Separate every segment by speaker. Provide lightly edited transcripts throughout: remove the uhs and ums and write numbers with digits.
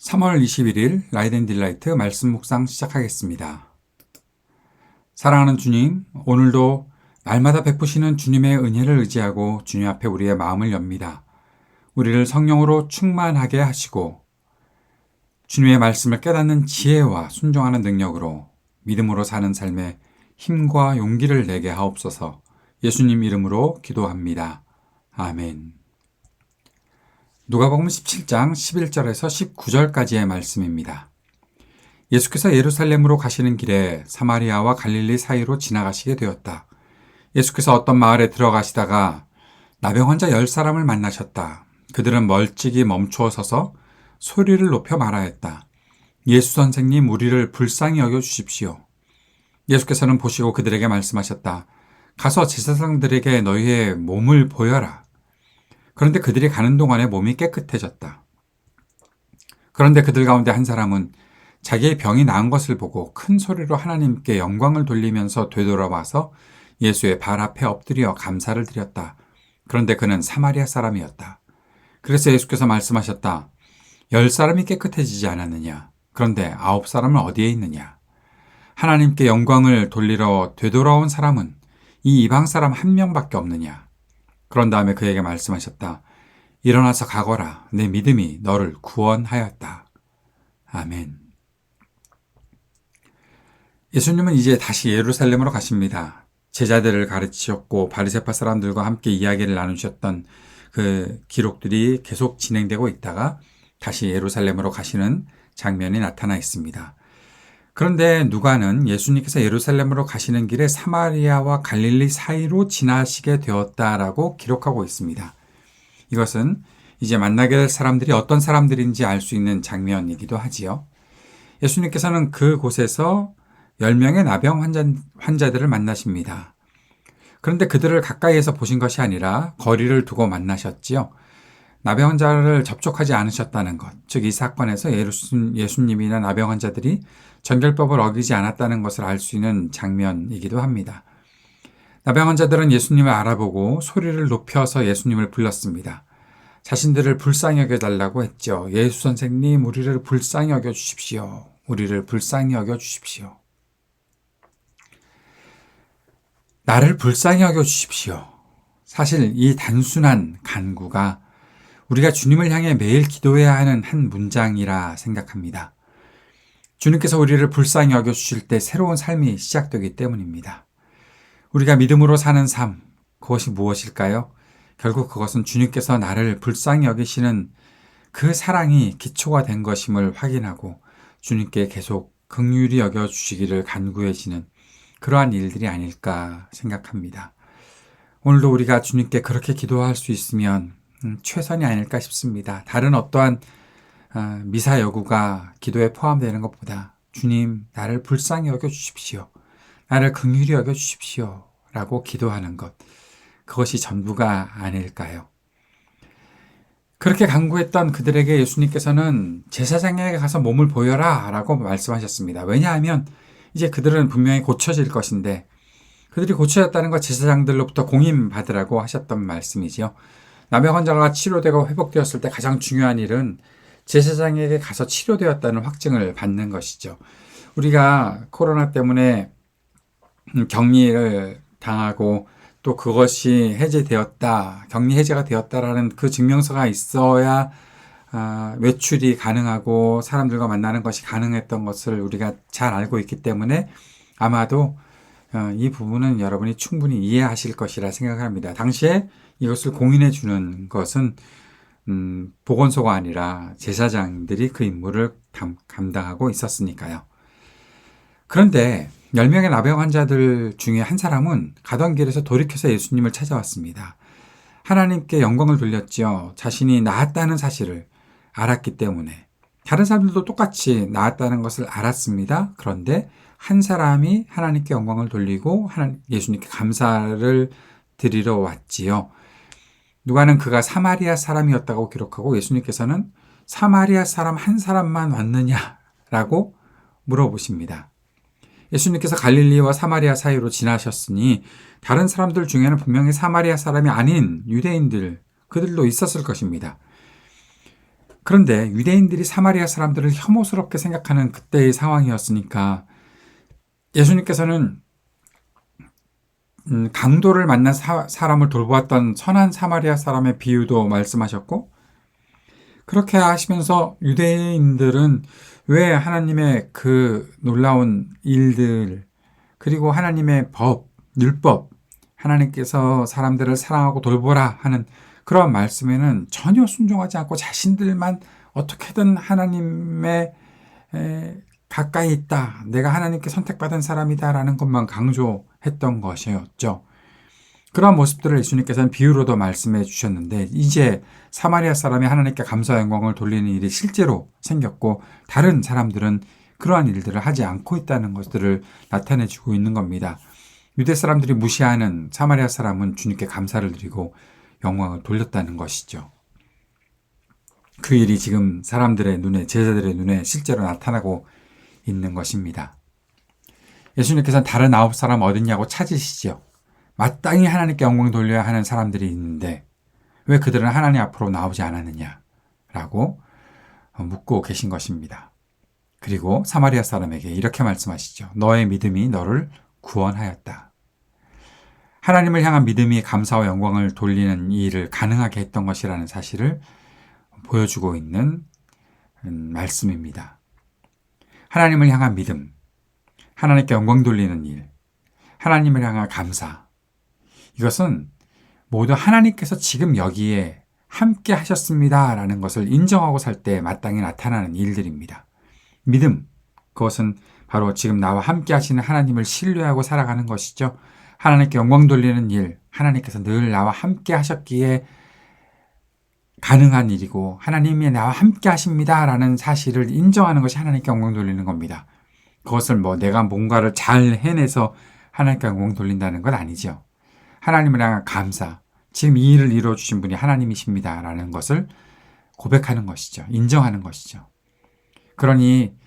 Speaker 1: 3월 21일 라이덴딜라이트 말씀 묵상 시작하겠습니다. 사랑하는 주님, 오늘도 날마다 베푸시는 주님의 은혜를 의지하고 주님 앞에 우리의 마음을 엽니다. 우리를 성령으로 충만하게 하시고 주님의 말씀을 깨닫는 지혜와 순종하는 능력으로 믿음으로 사는 삶에 힘과 용기를 내게 하옵소서. 예수님 이름으로 기도합니다. 아멘. 누가복음 17장 11절에서 19절까지의 말씀입니다. 예수께서 예루살렘으로 가시는 길에 사마리아와 갈릴리 사이로 지나가시게 되었다. 예수께서 어떤 마을에 들어가시다가 나병 환자 10사람을 만나셨다. 그들은 멀찍이 멈추어 서서 소리를 높여 말하였다. 예수 선생님, 우리를 불쌍히 여겨 주십시오. 예수께서는 보시고 그들에게 말씀하셨다. 가서 제사장들에게 너희의 몸을 보여라. 그런데 그들이 가는 동안에 몸이 깨끗해졌다. 그런데 그들 가운데 한 사람은 자기의 병이 나은 것을 보고 큰 소리로 하나님께 영광을 돌리면서 되돌아와서 예수의 발 앞에 엎드려 감사를 드렸다. 그런데 그는 사마리아 사람이었다. 그래서 예수께서 말씀하셨다. 10사람이 깨끗해지지 않았느냐? 그런데 9사람은 어디에 있느냐? 하나님께 영광을 돌리러 되돌아온 사람은 이 이방 사람 한 명밖에 없느냐? 그런 다음에 그에게 말씀하셨다. 일어나서 가거라. 내 믿음이 너를 구원하였다. 아멘. 예수님은 이제 다시 예루살렘으로 가십니다. 제자들을 가르치셨고 바리새파 사람들과 함께 이야기를 나누셨던 그 기록들이 계속 진행되고 있다가 다시 예루살렘으로 가시는 장면이 나타나 있습니다. 그런데 누가는 예수님께서 예루살렘으로 가시는 길에 사마리아와 갈릴리 사이로 지나시게 되었다라고 기록하고 있습니다. 이것은 이제 만나게 될 사람들이 어떤 사람들인지 알 수 있는 장면이기도 하지요. 예수님께서는 그곳에서 10명의 나병 환자들을 만나십니다. 그런데 그들을 가까이에서 보신 것이 아니라 거리를 두고 만나셨지요. 나병 환자를 접촉하지 않으셨다는 것, 즉 이 사건에서 예수님이나 나병 환자들이 정결법을 어기지 않았다는 것을 알 수 있는 장면이기도 합니다. 나병 환자들은 예수님을 알아보고 소리를 높여서 예수님을 불렀습니다. 자신들을 불쌍히 여겨달라고 했죠. 예수 선생님, 우리를 불쌍히 여겨주십시오. 우리를 불쌍히 여겨주십시오. 나를 불쌍히 여겨주십시오. 사실 이 단순한 간구가 우리가 주님을 향해 매일 기도해야 하는 한 문장이라 생각합니다. 주님께서 우리를 불쌍히 여겨주실 때 새로운 삶이 시작되기 때문입니다. 우리가 믿음으로 사는 삶, 그것이 무엇일까요? 결국 그것은 주님께서 나를 불쌍히 여기시는 그 사랑이 기초가 된 것임을 확인하고 주님께 계속 긍휼히 여겨주시기를 간구해지는 그러한 일들이 아닐까 생각합니다. 오늘도 우리가 주님께 그렇게 기도할 수 있으면 최선이 아닐까 싶습니다. 다른 어떠한 미사 여구가 기도에 포함되는 것보다 주님, 나를 불쌍히 여겨주십시오. 나를 긍휼히 여겨주십시오. 라고 기도하는 것. 그것이 전부가 아닐까요? 그렇게 간구했던 그들에게 예수님께서는 제사장에게 가서 몸을 보여라 라고 말씀하셨습니다. 왜냐하면 이제 그들은 분명히 고쳐질 것인데 그들이 고쳐졌다는 것 제사장들로부터 공인받으라고 하셨던 말씀이지요. 나병 환자가 치료되고 회복되었을 때 가장 중요한 일은 제사장에게 가서 치료되었다는 확증을 받는 것이죠. 우리가 코로나 때문에 격리를 당하고 또 그것이 해제되었다, 격리 해제가 되었다라는 그 증명서가 있어야 외출이 가능하고 사람들과 만나는 것이 가능했던 것을 우리가 잘 알고 있기 때문에 아마도 이 부분은 여러분이 충분히 이해하실 것이라 생각합니다. 당시에 이것을 공인해 주는 것은 보건소가 아니라 제사장들이 그 임무를 감당하고 있었으니까요. 그런데 10명의 나병 환자들 중에 한 사람은 가던 길에서 돌이켜서 예수님을 찾아왔습니다. 하나님께 영광을 돌렸지요. 자신이 나았다는 사실을 알았기 때문에. 다른 사람들도 똑같이 나았다는 것을 알았습니다. 그런데 한 사람이 하나님께 영광을 돌리고 예수님께 감사를 드리러 왔지요. 누가는 그가 사마리아 사람이었다고 기록하고 예수님께서는 사마리아 사람 한 사람만 왔느냐라고 물어보십니다. 예수님께서 갈릴리와 사마리아 사이로 지나셨으니 다른 사람들 중에는 분명히 사마리아 사람이 아닌 유대인들, 그들도 있었을 것입니다. 그런데 유대인들이 사마리아 사람들을 혐오스럽게 생각하는 그때의 상황이었으니까 예수님께서는 강도를 만난 사람을 돌보았던 선한 사마리아 사람의 비유도 말씀하셨고, 그렇게 하시면서 유대인들은 왜 하나님의 그 놀라운 일들, 그리고 하나님의 법, 율법, 하나님께서 사람들을 사랑하고 돌보라 하는 그런 말씀에는 전혀 순종하지 않고 자신들만 어떻게든 하나님의 가까이 있다, 내가 하나님께 선택받은 사람이다라는 것만 강조했던 것이었죠. 그런 모습들을 예수님께서는 비유로도 말씀해 주셨는데, 이제 사마리아 사람이 하나님께 감사 영광을 돌리는 일이 실제로 생겼고, 다른 사람들은 그러한 일들을 하지 않고 있다는 것들을 나타내 주고 있는 겁니다. 유대 사람들이 무시하는 사마리아 사람은 주님께 감사를 드리고 영광을 돌렸다는 것이죠. 그 일이 지금 사람들의 눈에, 제자들의 눈에 실제로 나타나고 있는 것입니다. 예수님께서는 다른 9사람 어딨냐고 찾으시죠. 마땅히 하나님께 영광 돌려야 하는 사람들이 있는데 왜 그들은 하나님 앞으로 나오지 않았느냐라고 묻고 계신 것입니다. 그리고 사마리아 사람에게 이렇게 말씀하시죠. 너의 믿음이 너를 구원하였다. 하나님을 향한 믿음이 감사와 영광을 돌리는 이 일을 가능하게 했던 것이라는 사실을 보여주고 있는 말씀입니다. 하나님을 향한 믿음, 하나님께 영광 돌리는 일, 하나님을 향한 감사, 이것은 모두 하나님께서 지금 여기에 함께 하셨습니다 라는 것을 인정하고 살 때 마땅히 나타나는 일들입니다. 믿음, 그것은 바로 지금 나와 함께 하시는 하나님을 신뢰하고 살아가는 것이죠. 하나님께 영광 돌리는 일, 하나님께서 늘 나와 함께 하셨기에 가능한 일이고 하나님이 나와 함께 하십니다 라는 사실을 인정하는 것이 하나님께 영광 돌리는 겁니다. 그것을 내가 뭔가를 잘 해내서 하나님께 영광 돌린다는 건 아니죠. 하나님을 향한 감사, 지금 이 일을 이루어주신 분이 하나님이십니다 라는 것을 고백하는 것이죠. 인정하는 것이죠. 그러니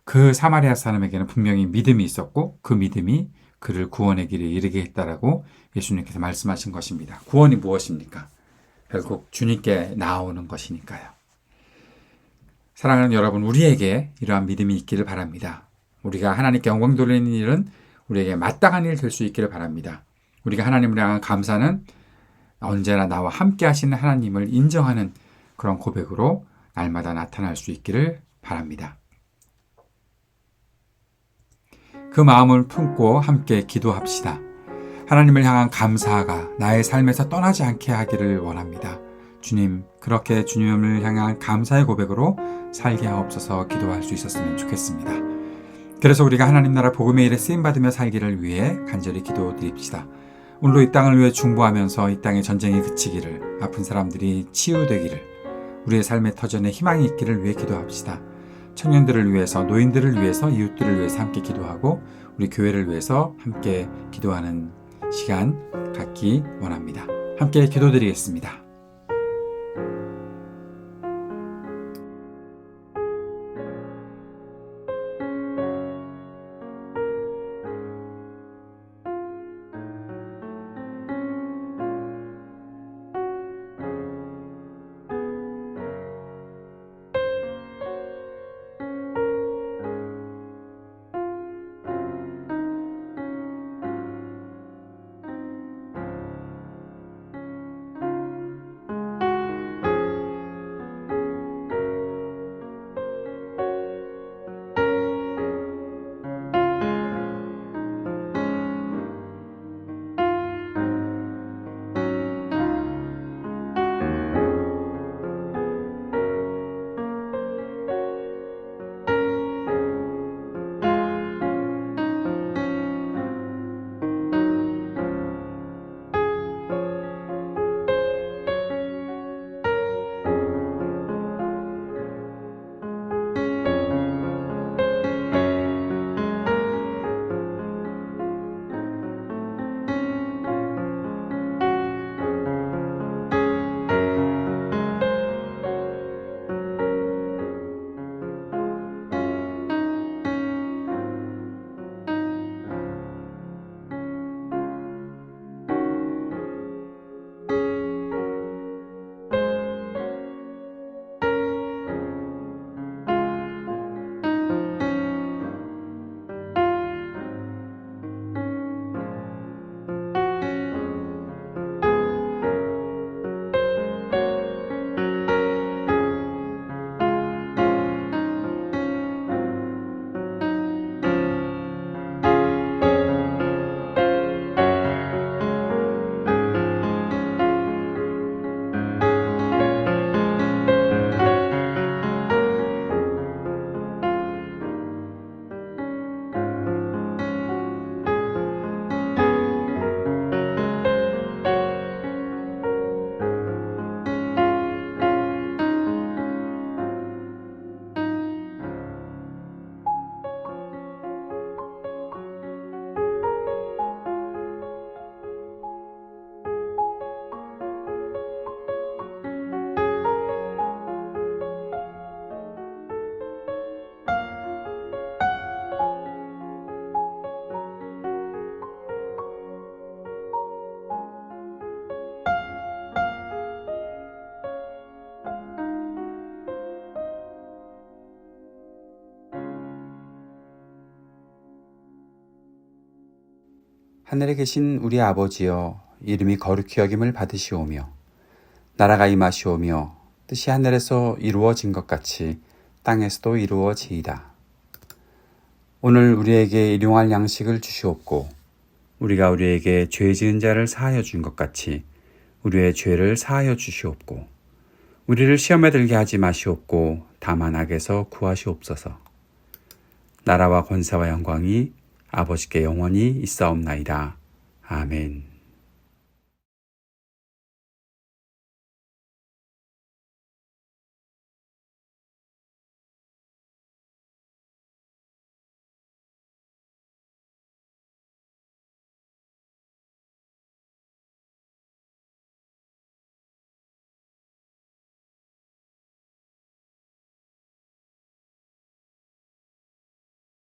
Speaker 1: 그 사마리아 사람에게는 분명히 믿음이 있었고 그 믿음이 그를 구원의 길에 이르게 했다라고 예수님께서 말씀하신 것입니다. 구원이 무엇입니까? 결국 주님께 나아오는 것이니까요. 사랑하는 여러분, 우리에게 이러한 믿음이 있기를 바랍니다. 우리가 하나님께 영광 돌리는 일은 우리에게 마땅한 일 될 수 있기를 바랍니다. 우리가 하나님을 향한 감사는 언제나 나와 함께 하시는 하나님을 인정하는 그런 고백으로 날마다 나타날 수 있기를 바랍니다. 그 마음을 품고 함께 기도합시다. 하나님을 향한 감사가 나의 삶에서 떠나지 않게 하기를 원합니다. 주님, 그렇게 주님을 향한 감사의 고백으로 살게 하옵소서. 기도할 수 있었으면 좋겠습니다. 그래서 우리가 하나님 나라 복음의 일에 쓰임받으며 살기를 위해 간절히 기도드립시다. 오늘도 이 땅을 위해 중보하면서 이 땅의 전쟁이 그치기를, 아픈 사람들이 치유되기를, 우리의 삶의 터전에 희망이 있기를 위해 기도합시다. 청년들을 위해서, 노인들을 위해서, 이웃들을 위해서 함께 기도하고 우리 교회를 위해서 함께 기도하는 시간 갖기 원합니다. 함께 기도드리겠습니다.
Speaker 2: 하늘에 계신 우리 아버지여, 이름이 거룩히 여김을 받으시오며 나라가 임하시오며 뜻이 하늘에서 이루어진 것 같이 땅에서도 이루어지이다. 오늘 우리에게 일용할 양식을 주시옵고 우리가 우리에게 죄 지은 자를 사하여 준 것 같이 우리의 죄를 사하여 주시옵고 우리를 시험에 들게 하지 마시옵고 다만 악에서 구하시옵소서. 나라와 권세와 영광이 아버지께 영원히 있사옵나이다. 아멘.